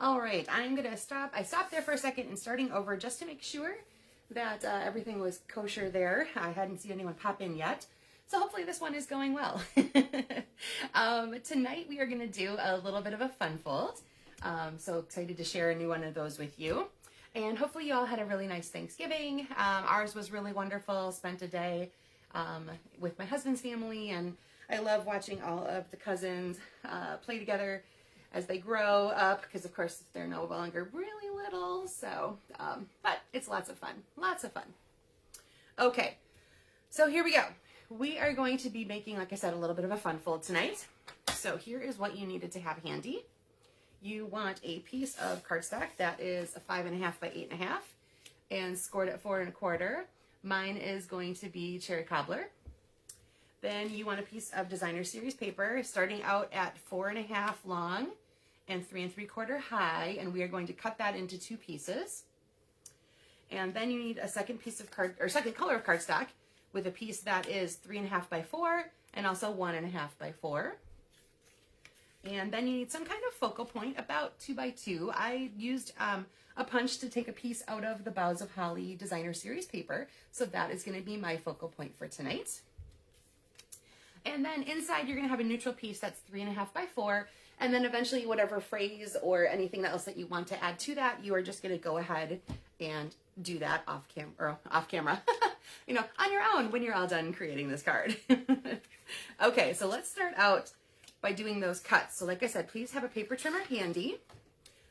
All right, I'm gonna stop. I stopped there for a second and starting over just to make sure that everything was kosher there. I hadn't seen anyone pop in yet. So hopefully this one is going well. Tonight we are gonna do a little bit of a fun fold. So excited to share a new one of those with you. And hopefully you all had a really nice Thanksgiving. Ours was really wonderful. Spent a day with my husband's family, and I love watching all of the cousins play together as they grow up, because of course they're no longer really little. So, but it's lots of fun, lots of fun. Okay, so here we go. We are going to be making, like I said, a little bit of a fun fold tonight. So here is what you needed to have handy. You want a piece of cardstock that is a 5.5 by 8.5 and scored at 4 1/4. Mine is going to be cherry cobbler. Then you want a piece of designer series paper starting out at 4.5 long and 3 3/4 high, and we are going to cut that into 2 pieces. And then you need a second piece of second color of cardstock with a piece that is 3.5 by 4 and also 1.5 by 4. And then you need some kind of focal point, about 2 by 2. I used a punch to take a piece out of the Boughs of Holly designer series paper, so that is going to be my focal point for tonight. And then inside you're going to have a neutral piece that's 3.5 by 4, and then eventually whatever phrase or anything else that you want to add to that, you are just going to go ahead and do that off camera, you know, on your own when you're all done creating this card. Okay, so let's start out by doing those cuts. So like I said, please have a paper trimmer handy.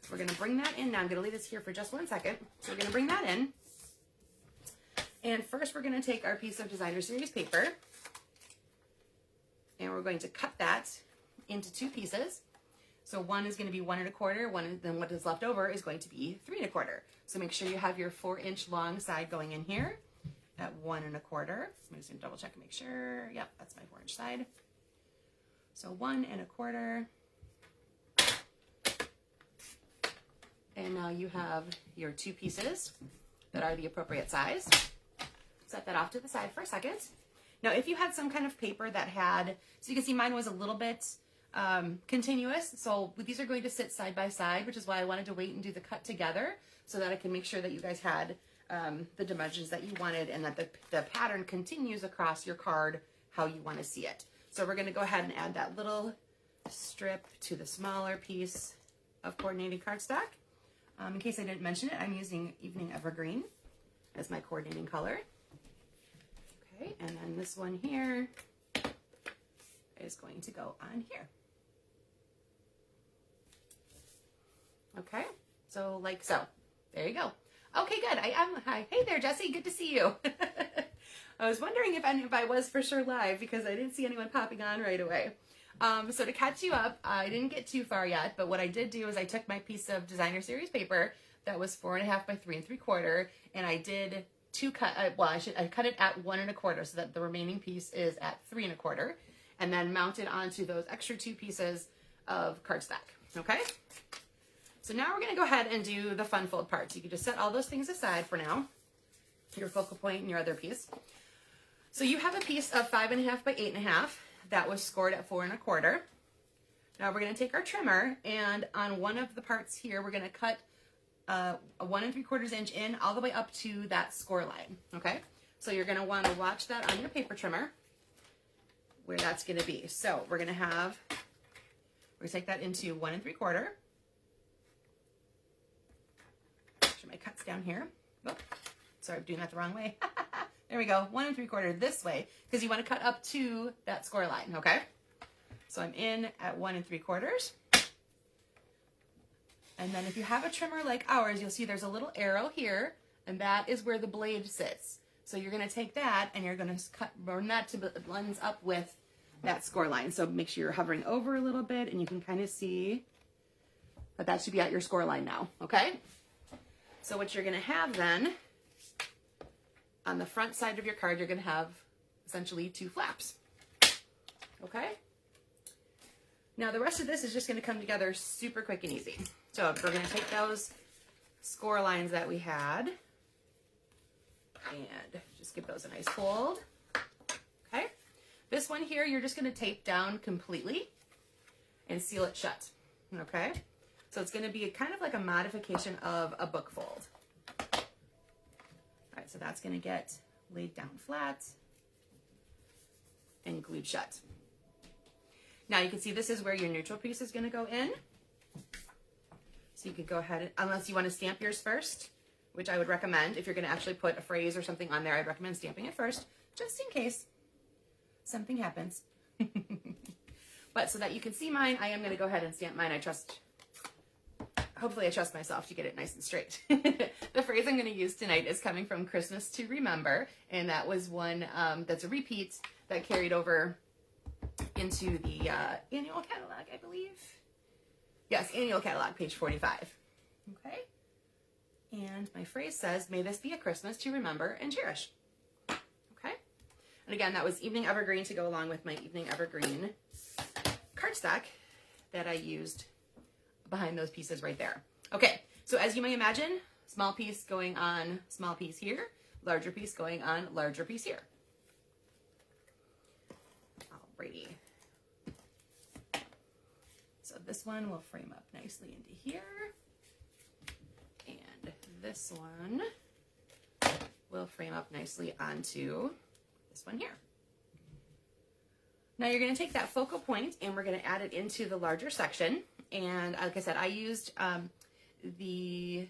We're going to bring that in now. I'm going to leave this here for just 1 second. So we're going to bring that in. And first we're going to take our piece of designer series paper and we're going to cut that into 2 pieces. So one is going to be 1 1/4, then what is left over is going to be 3 1/4. So make sure you have your 4-inch long side going in here at 1 1/4. I'm just going to double check and make sure. Yep, that's my 4-inch side. So 1 1/4. And now you have your 2 pieces that are the appropriate size. Set that off to the side for a second. Now, if you had some kind of paper that had, so you can see mine was a little bit continuous. So these are going to sit side by side, which is why I wanted to wait and do the cut together so that I can make sure that you guys had the dimensions that you wanted and that the pattern continues across your card how you want to see it. So we're going to go ahead and add that little strip to the smaller piece of coordinating cardstock. In case I didn't mention it, I'm using Evening Evergreen as my coordinating color. Okay, and then this one here is going to go on here. Okay, so like so. There you go. Okay, good. Hi. Hey there, Jesse. Good to see you. I was wondering if I was for sure live because I didn't see anyone popping on right away. So to catch you up, I didn't get too far yet, but what I did do is I took my piece of designer series paper that was 4.5 by 3 3/4, and I did I cut it at 1 1/4 so that the remaining piece is at 3 1/4, and then mounted onto those extra 2 pieces of cardstock. Okay. So now we're going to go ahead and do the fun fold part. So you can just set all those things aside for now, your focal point and your other piece. So you have a piece of 5.5 by 8.5 that was scored at 4 1/4. Now we're going to take our trimmer, and on one of the parts here, we're going to cut a 1 3/4 inch in all the way up to that score line. Okay, so you're going to want to watch that on your paper trimmer where that's going to be. So we're going to take that into 1 3/4. Make sure my cut's down here. Oh, sorry, I'm doing that the wrong way. There we go, 1 3/4 this way, because you want to cut up to that score line, okay? So I'm in at 1 3/4. And then if you have a trimmer like ours, you'll see there's a little arrow here, and that is where the blade sits. So you're going to take that and you're going to burn that to it blends up with that score line. So make sure you're hovering over a little bit, and you can kind of see that should be at your score line now, okay? So what you're going to have then, on the front side of your card, you're going to have essentially 2 flaps. Okay? Now the rest of this is just going to come together super quick and easy. So we're going to take those score lines that we had and just give those a nice fold. Okay? This one here, you're just going to tape down completely and seal it shut. Okay? So it's going to be kind of like a modification of a book fold. All right, so that's going to get laid down flat and glued shut. Now you can see this is where your neutral piece is going to go in. So you could go ahead, and, unless you want to stamp yours first, which I would recommend. If you're going to actually put a phrase or something on there, I'd recommend stamping it first, just in case something happens. But so that you can see mine, I am going to go ahead and stamp mine. Hopefully I trust myself to get it nice and straight. The phrase I'm going to use tonight is coming from Christmas to Remember, and that was one that's a repeat that carried over into the annual catalog, I believe. Yes, annual catalog, page 45. Okay. And my phrase says, "May this be a Christmas to remember and cherish." Okay. And again, that was Evening Evergreen to go along with my Evening Evergreen cardstock that I used behind those pieces right there. Okay, so as you may imagine, small piece going on small piece here, larger piece going on larger piece here. Alrighty. So this one will frame up nicely into here. And this one will frame up nicely onto this one here. Now you're going to take that focal point and we're going to add it into the larger section. And like I said, I used the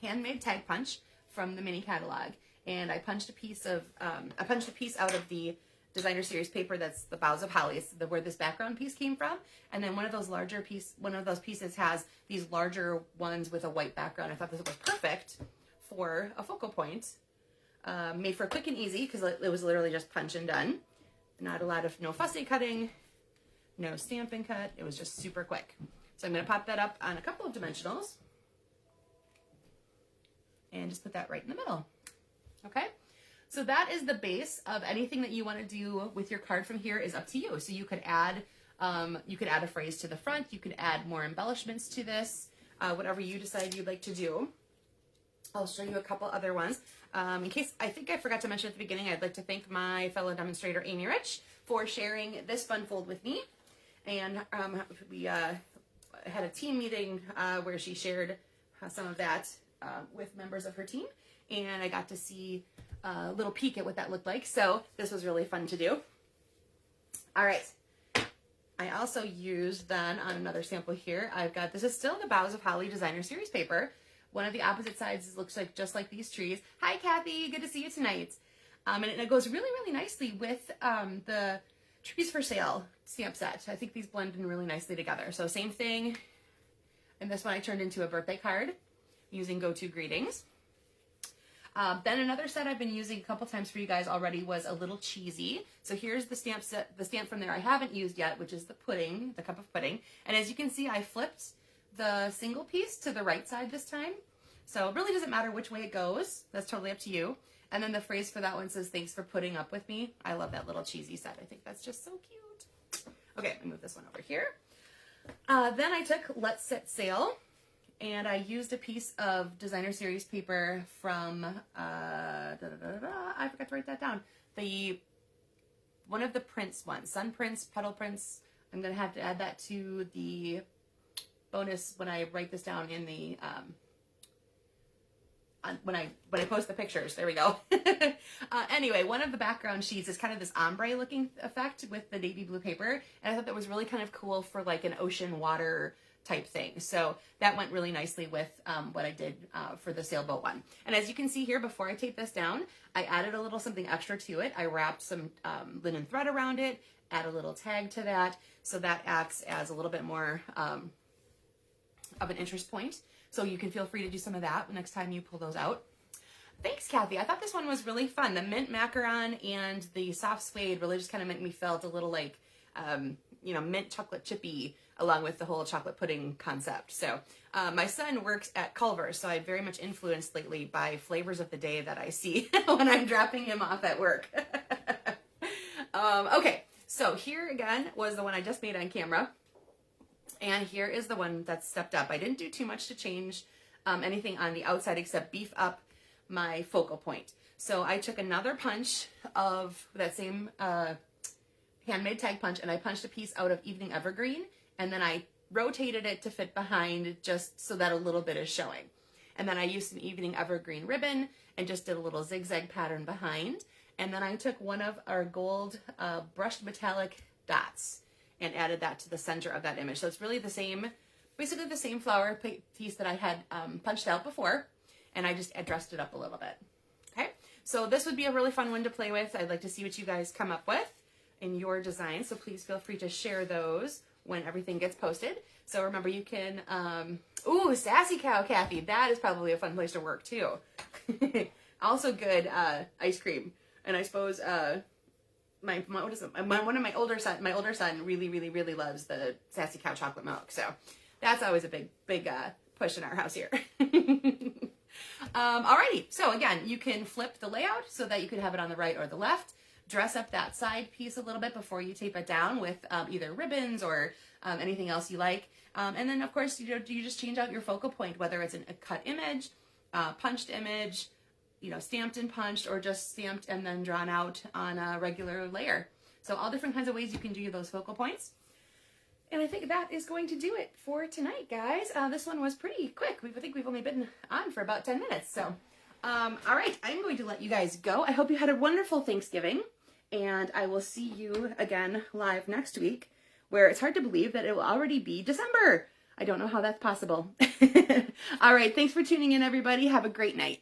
handmade tag punch from the mini catalog, and I punched a piece out of the designer series paper that's the Boughs of Holly. It's where this background piece came from. And then one of those pieces has these larger ones with a white background. I thought this was perfect for a focal point, made for quick and easy because it was literally just punch and done. Not a lot of no fussy cutting, no stamping cut. It was just super quick. So I'm going to pop that up on a couple of dimensionals and just put that right in the middle. Okay. So that is the base of anything that you want to do with your card. From here is up to you. So you could add a phrase to the front. You could add more embellishments to this, whatever you decide you'd like to do. I'll show you a couple other ones. In case I think I forgot to mention at the beginning, I'd like to thank my fellow demonstrator, Amy Rich, for sharing this fun fold with me. And we had a team meeting where she shared some of that with members of her team. And I got to see a little peek at what that looked like. So this was really fun to do. All right. I also used then on another sample here, this is still the Boughs of Holly designer series paper. One of the opposite sides looks like just like these trees. Hi, Kathy. Good to see you tonight. And it goes really, really nicely with the Trees for Sale stamp set. I think these blend in really nicely together. So same thing. And this one I turned into a birthday card using Go To Greetings. Then another set I've been using a couple times for you guys already was a little cheesy. So here's the stamp set, the stamp from there I haven't used yet, which is the pudding, the cup of pudding. And as you can see, I flipped the single piece to the right side this time. So it really doesn't matter which way it goes. That's totally up to you. And then the phrase for that one says, "Thanks for putting up with me." I love that little cheesy set. I think that's just so cute. Okay, let me move this one over here. Then I took Let's Set Sail, and I used a piece of designer series paper from, I forgot to write that down. One of the prints ones, Sun Prints, Petal Prints. I'm going to have to add that to the bonus when I write this down in the, when I post the pictures. There we go. Anyway, one of the background sheets is kind of this ombre looking effect with the navy blue paper. And I thought that was really kind of cool for like an ocean water type thing. So that went really nicely with what I did for the sailboat one. And as you can see here, before I tape this down, I added a little something extra to it. I wrapped some linen thread around it, add a little tag to that. So that acts as a little bit more of an interest point. So you can feel free to do some of that next time you pull those out. Thanks, Kathy. I thought this one was really fun. The mint macaron and the soft suede really just kind of make me felt a little like, mint chocolate chippy along with the whole chocolate pudding concept. So my son works at Culver's, so I'm very much influenced lately by flavors of the day that I see when I'm dropping him off at work. Okay, so here again was the one I just made on camera. And here is the one that's stepped up. I didn't do too much to change anything on the outside except beef up my focal point. So I took another punch of that same handmade tag punch, and I punched a piece out of Evening Evergreen, and then I rotated it to fit behind just so that a little bit is showing. And then I used some evening evergreen ribbon and just did a little zigzag pattern behind. And then I took one of our gold brushed metallic dots and added that to the center of that image. So it's really the same, basically the same flower piece that I had punched out before, and I just dressed it up a little bit. Okay, so this would be a really fun one to play with. I'd like to see what you guys come up with in your design, so please feel free to share those when everything gets posted. So remember, you can, ooh, Sassy Cow, Kathy, that is probably a fun place to work too. Also good ice cream. And I suppose one of my older son really loves the Sassy Cow chocolate milk. So that's always a big push in our house here. Alrighty, so again, you can flip the layout so that you could have it on the right or the left. Dress up that side piece a little bit before you tape it down with either ribbons or anything else you like. And then of course, you just change out your focal point, whether it's a cut image, punched image, stamped and punched, or just stamped and then drawn out on a regular layer. So all different kinds of ways you can do those focal points. And I think that is going to do it for tonight, guys. This one was pretty quick. I think we've only been on for about 10 minutes. So, all right, I'm going to let you guys go. I hope you had a wonderful Thanksgiving, and I will see you again live next week, where it's hard to believe that it will already be December. I don't know how that's possible. All right, thanks for tuning in, everybody. Have a great night.